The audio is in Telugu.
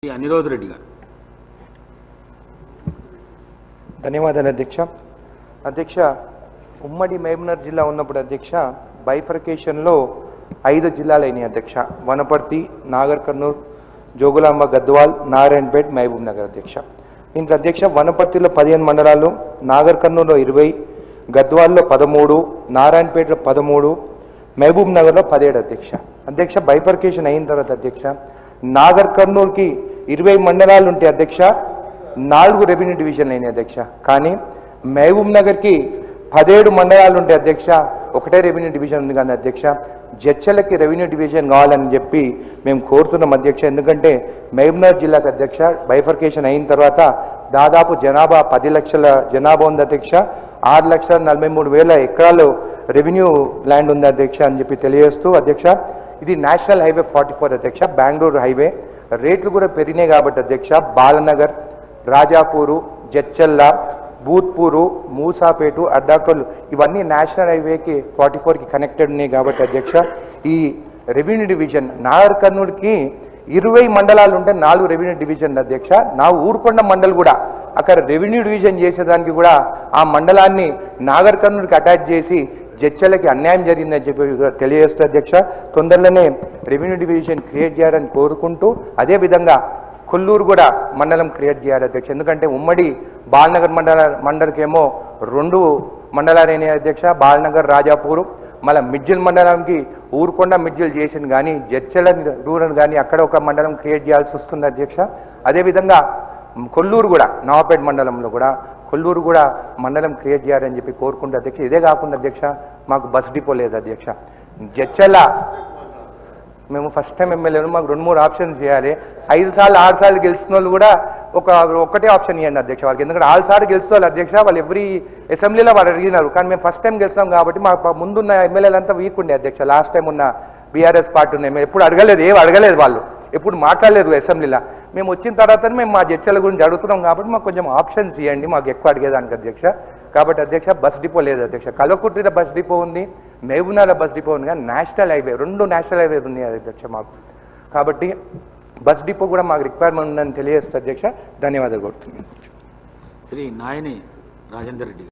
అనిరోధ్ రెడ్డి గారు. ధన్యవాదాలు అధ్యక్ష. అధ్యక్ష, ఉమ్మడి మహబూబ్నగర్ జిల్లా ఉన్నప్పుడు అధ్యక్ష బైఫర్కేషన్లో 5 జిల్లాలైనాయి అధ్యక్ష. వనపర్తి, నాగర్ కర్నూల్, జోగులాంబ, గద్వాల్, నారాయణపేట్, మహబూబ్ నగర్ అధ్యక్ష. దీంట్లో అధ్యక్ష వనపర్తిలో 15 మండలాలు, నాగర్ కర్నూల్లో 20, గద్వాల్లో 13, నారాయణపేటలో 13, మహబూబ్ నగర్లో 17 అధ్యక్ష. అధ్యక్ష బైఫర్కేషన్ అయిన తర్వాత అధ్యక్ష నాగర్ కర్నూల్కి 20 మండలాలు ఉంటే అధ్యక్ష 4 రెవెన్యూ డివిజన్లు అయినాయి అధ్యక్ష. కానీ మహబూబ్ నగర్కి 17 మండలాలు ఉంటే అధ్యక్ష ఒకటే రెవెన్యూ డివిజన్ ఉంది కానీ అధ్యక్ష జడ్చలకి రెవెన్యూ డివిజన్ కావాలని చెప్పి మేము కోరుతున్నాం అధ్యక్ష. ఎందుకంటే మహబూబ్నగర్ జిల్లాకు అధ్యక్ష బైఫర్కేషన్ అయిన తర్వాత దాదాపు జనాభా 10 లక్షల జనాభా ఉంది అధ్యక్ష. 6,43,000 ఎకరాలు రెవెన్యూ ల్యాండ్ ఉంది అధ్యక్ష అని చెప్పి తెలియజేస్తూ అధ్యక్ష ఇది నేషనల్ హైవే 44 అధ్యక్ష, బెంగళూరు హైవే. రేట్లు కూడా పెరిగినాయి కాబట్టి అధ్యక్ష బాలనగర్, రాజాపూరు, జడ్చల్ల, భూత్పూరు, మూసాపేటు, అడ్డాకల్లు ఇవన్నీ నేషనల్ హైవేకి 44కి కనెక్టెడ్ ఉన్నాయి కాబట్టి అధ్యక్ష ఈ రెవెన్యూ డివిజన్ నాగర్ కర్నూలుకి 20 మండలాలు ఉంటే 4 రెవెన్యూ డివిజన్లు అధ్యక్ష. నా ఊరుకొండ మండల్ కూడా అక్కడ రెవెన్యూ డివిజన్ చేసేదానికి కూడా ఆ మండలాన్ని నాగర్ కర్నూలుకి అటాచ్ చేసి జడ్చలకి అన్యాయం జరిగిందని చెప్పి తెలియజేస్తూ అధ్యక్ష తొందరలోనే రెవెన్యూ డివిజన్ క్రియేట్ చేయాలని కోరుకుంటూ అదేవిధంగా కొల్లూరు కూడా మండలం క్రియేట్ చేయాలి అధ్యక్ష. ఎందుకంటే ఉమ్మడి బాలనగర్ మండలికేమో 2 మండలాలైన అధ్యక్ష, బాలనగర్, రాజాపూరు. మళ్ళీ మిడ్జిల్ మండలంకి ఊరుకొండ మిడ్జిల్ చేసింది కానీ జడ్చల రూరల్ కానీ అక్కడ ఒక మండలం క్రియేట్ చేయాల్సి వస్తుంది అధ్యక్ష. అదేవిధంగా కొల్లూరు కూడా నవాపేట మండలంలో కూడా కొల్లూరు కూడా మండలం క్రియేట్ చేయాలని చెప్పి కోరుకుంటే అధ్యక్ష. ఇదే కాకుండా అధ్యక్ష మాకు బస్ డిపో లేదు అధ్యక్ష. జడ్చల మేము ఫస్ట్ టైం ఎమ్మెల్యేలు, మాకు 2-3 ఆప్షన్స్ చేయాలి. 5 సార్లు 6 సార్లు గెలిచిన వాళ్ళు కూడా ఒకటే ఆప్షన్ ఇవ్వండి అధ్యక్ష వాళ్ళకి. ఎందుకంటే 6 సార్లు గెలిచిన వాళ్ళు అధ్యక్ష వాళ్ళు ఎవ్రీ అసెంబ్లీలో వాళ్ళు అడిగినారు. కానీ మేము ఫస్ట్ టైం గెలిచాం కాబట్టి మా ముందున్న ఎమ్మెల్యేలంతా వీక్ ఉండే అధ్యక్ష. లాస్ట్ టైం ఉన్న బీఆర్ఎస్ పార్టీ ఉన్న ఎమ్మెల్యే ఎప్పుడు అడగలేదు వాళ్ళు ఎప్పుడు మాట్లాడలేదు అసెంబ్లీలో. మేము వచ్చిన తర్వాత మేము మా జడ్చల గురించి అడుగుతున్నాం కాబట్టి మాకు కొంచెం ఆప్షన్స్ ఇవ్వండి మాకు ఎక్కువ అడిగేదానికి అధ్యక్ష. కాబట్టి అధ్యక్ష బస్ డిపో లేదు అధ్యక్ష. కల్వకుర్తిలో బస్ డిపో ఉంది, మహబూబ్నగర్లో బస్ డిపో ఉంది, కానీ నేషనల్ హైవే 2 నేషనల్ హైవే ఉన్నాయి అధ్యక్ష మాకు. కాబట్టి బస్ డిపో కూడా మాకు రిక్వైర్మెంట్ ఉందని తెలియజేస్తే అధ్యక్ష ధన్యవాదాలు కోరుతున్నాను. శ్రీ నాయని రాజేందర్ రెడ్డి.